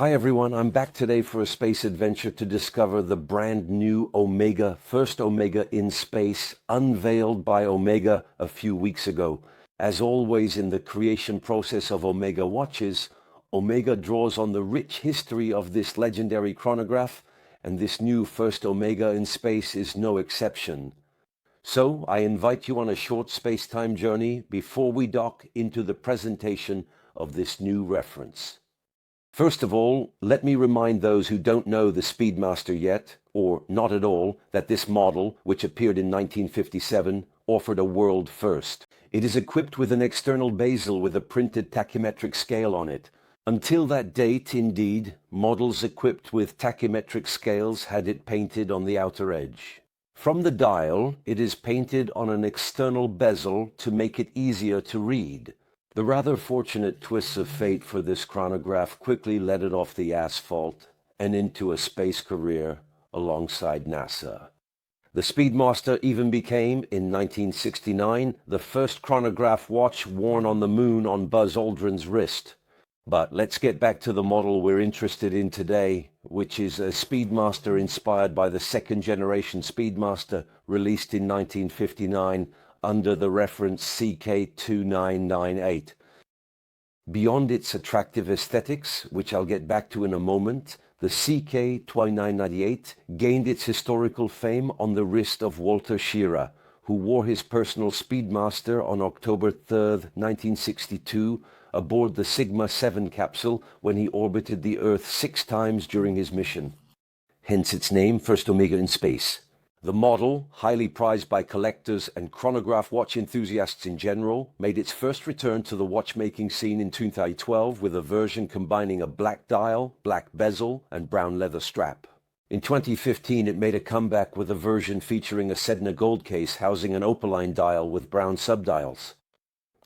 Hi everyone, I'm back today for a space adventure to discover the brand new Omega, first Omega in space, unveiled by Omega a few weeks ago. As always in the creation process of Omega watches, Omega draws on the rich history of this legendary chronograph, and this new first Omega in space is no exception. So I invite you on a short space-time journey before we dock into the presentation of this new reference. First of all, let me remind those who don't know the Speedmaster yet, or not at all, that this model, which appeared in 1957, offered a world first. It is equipped with an external bezel with a printed tachymetric scale on it. Until that date, indeed, models equipped with tachymetric scales had it painted on the outer edge. From the dial, it is painted on an external bezel to make it easier to read. The rather fortunate twists of fate for this chronograph quickly led it off the asphalt and into a space career alongside NASA. The Speedmaster even became, in 1969, the first chronograph watch worn on the moon on Buzz Aldrin's wrist. But let's get back to the model we're interested in today, which is a Speedmaster inspired by the second-generation Speedmaster released in 1959 under the reference CK2998. Beyond its attractive aesthetics, which I'll get back to in a moment, the CK2998 gained its historical fame on the wrist of Wally Schirra, who wore his personal Speedmaster on October 3, 1962, aboard the Sigma 7 capsule when he orbited the Earth 6 times during his mission. Hence its name, First Omega in Space. The model, highly prized by collectors and chronograph watch enthusiasts in general, made its first return to the watchmaking scene in 2012 with a version combining a black dial, black bezel, and brown leather strap. In 2015, it made a comeback with a version featuring a Sedna gold case housing an opaline dial with brown subdials.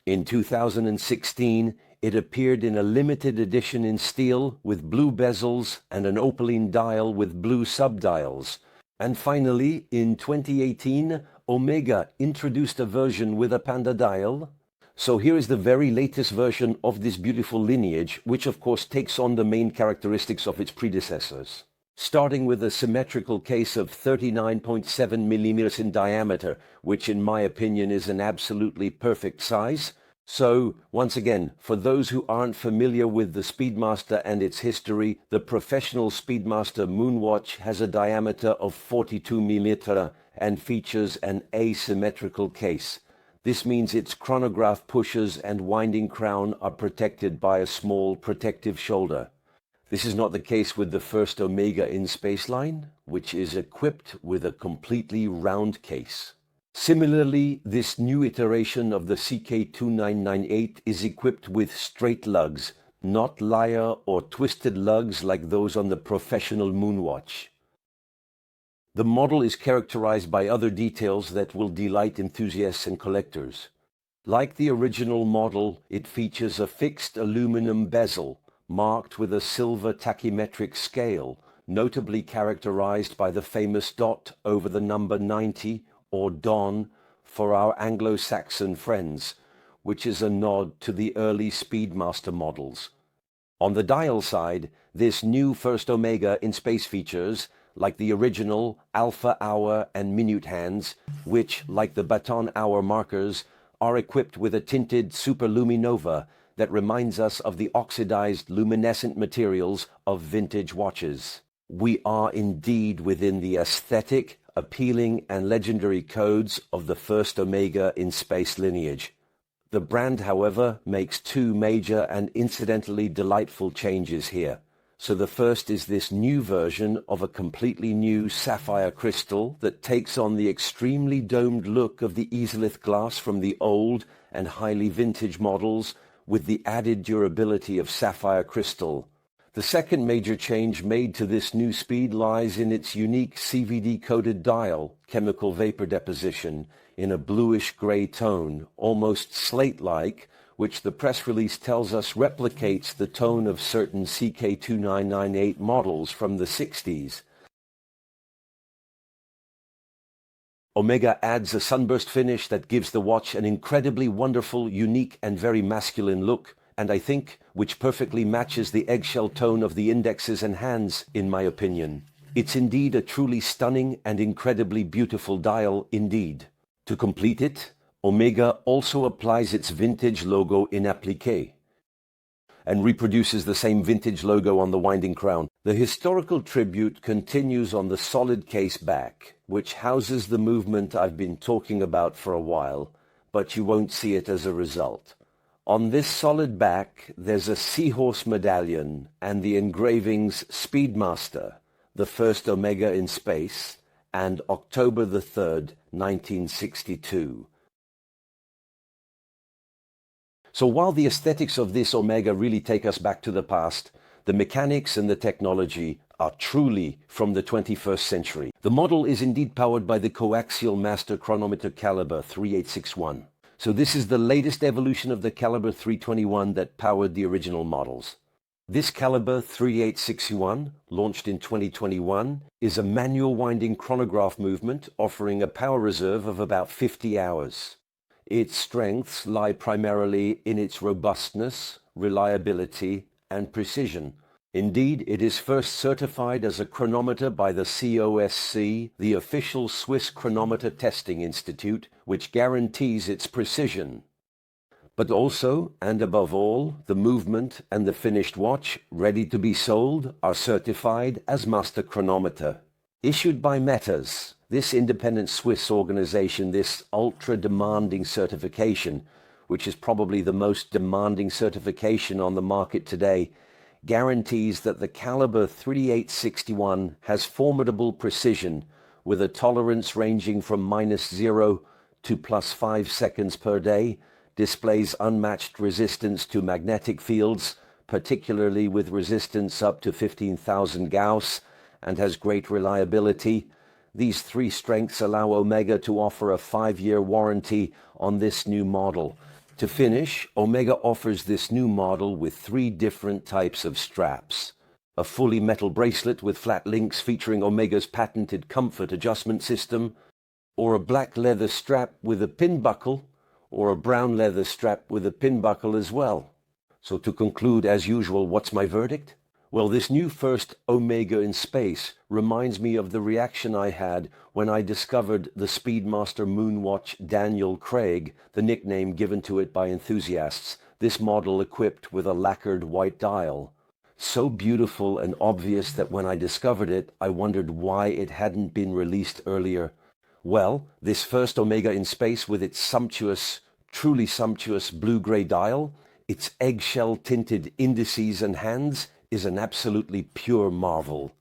In 2016, it appeared in a limited edition in steel with blue bezels and an opaline dial with blue subdials. And finally, in 2018, Omega introduced a version with a panda dial. So here is the very latest version of this beautiful lineage, which of course takes on the main characteristics of its predecessors. Starting with a symmetrical case of 39.7 millimeters in diameter, which in my opinion is an absolutely perfect size. So, once again, for those who aren't familiar with the Speedmaster and its history, the professional Speedmaster Moonwatch has a diameter of 42 mm and features an asymmetrical case. This means its chronograph pushers and winding crown are protected by a small protective shoulder. This is not the case with the first Omega in Space line, which is equipped with a completely round case. Similarly, this new iteration of the CK2998 is equipped with straight lugs, not lyre or twisted lugs like those on the professional Moonwatch. The model is characterized by other details that will delight enthusiasts and collectors. Like the original model, it features a fixed aluminum bezel, marked with a silver tachymetric scale, notably characterized by the famous dot over the number 90, or Don, for our Anglo-Saxon friends, which is a nod to the early Speedmaster models. On the dial side, this new first Omega in space features, like the original, alpha hour and minute hands, which, like the baton hour markers, are equipped with a tinted superluminova that reminds us of the oxidized luminescent materials of vintage watches. We are indeed within the aesthetic, appealing and legendary codes of the first Omega in space lineage. The brand, however, makes two major and incidentally delightful changes here. So the first is this new version of a completely new sapphire crystal that takes on the extremely domed look of the Easlith glass from the old and highly vintage models with the added durability of sapphire crystal. The second major change made to this new speed lies in its unique CVD-coated dial, chemical vapor deposition, in a bluish-gray tone, almost slate-like, which the press release tells us replicates the tone of certain CK2998 models from the 60s. Omega adds a sunburst finish that gives the watch an incredibly wonderful, unique, and very masculine look, and I think which perfectly matches the eggshell tone of the indexes and hands, in my opinion. It's indeed a truly stunning and incredibly beautiful dial indeed. To complete it, Omega also applies its vintage logo in applique and reproduces the same vintage logo on the winding crown. The historical tribute continues on the solid case back, which houses the movement I've been talking about for a while, but you won't see it as a result. On this solid back, there's a seahorse medallion and the engravings Speedmaster, the first Omega in space, and October the 3rd, 1962. So while the aesthetics of this Omega really take us back to the past, the mechanics and the technology are truly from the 21st century. The model is indeed powered by the coaxial master chronometer Calibre 3861. So this is the latest evolution of the Calibre 321 that powered the original models. This Calibre 3861, launched in 2021, is a manual winding chronograph movement offering a power reserve of about 50 hours. Its strengths lie primarily in its robustness, reliability, and precision. Indeed, it is first certified as a chronometer by the COSC, the official Swiss Chronometer Testing Institute, which guarantees its precision. But also, and above all, the movement and the finished watch, ready to be sold, are certified as master chronometer. Issued by Metas, this independent Swiss organization, this ultra-demanding certification, which is probably the most demanding certification on the market today, guarantees that the Calibre 3861 has formidable precision with a tolerance ranging from -0 to +5 seconds per day, displays unmatched resistance to magnetic fields, particularly with resistance up to 15,000 Gauss, and has great reliability. These three strengths allow Omega to offer a 5-year warranty on this new model. To finish, Omega offers this new model with 3 different types of straps. A fully metal bracelet with flat links featuring Omega's patented comfort adjustment system, or a black leather strap with a pin buckle, or a brown leather strap with a pin buckle as well. So to conclude, as usual, what's my verdict? Well, this new first Omega in space reminds me of the reaction I had when I discovered the Speedmaster Moonwatch Daniel Craig, the nickname given to it by enthusiasts, this model equipped with a lacquered white dial. So beautiful and obvious that when I discovered it, I wondered why it hadn't been released earlier. Well, this first Omega in space with its sumptuous, truly sumptuous blue-gray dial, its eggshell-tinted indices and hands, is an absolutely pure marvel.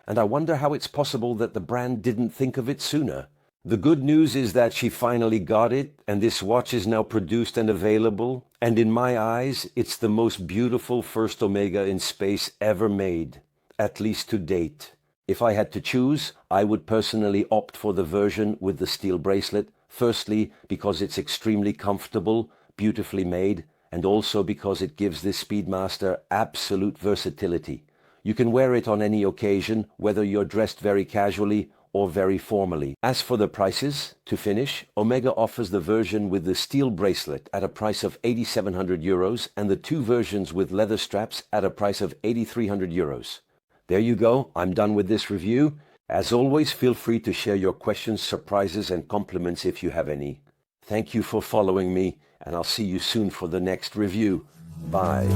And I wonder how it's possible that the brand didn't think of it sooner. The good news is that she finally got it, and this watch is now produced and available, and in my eyes, it's the most beautiful first Omega in space ever made, at least to date. If I had to choose, I would personally opt for the version with the steel bracelet, firstly because it's extremely comfortable, beautifully made, and also because it gives this Speedmaster absolute versatility. You can wear it on any occasion, whether you're dressed very casually or very formally. As for the prices, to finish, Omega offers the version with the steel bracelet at a price of €8,700 and the 2 versions with leather straps at a price of €8,300. There you go, I'm done with this review. As always, feel free to share your questions, surprises, and compliments if you have any. Thank you for following me, and I'll see you soon for the next review. Bye.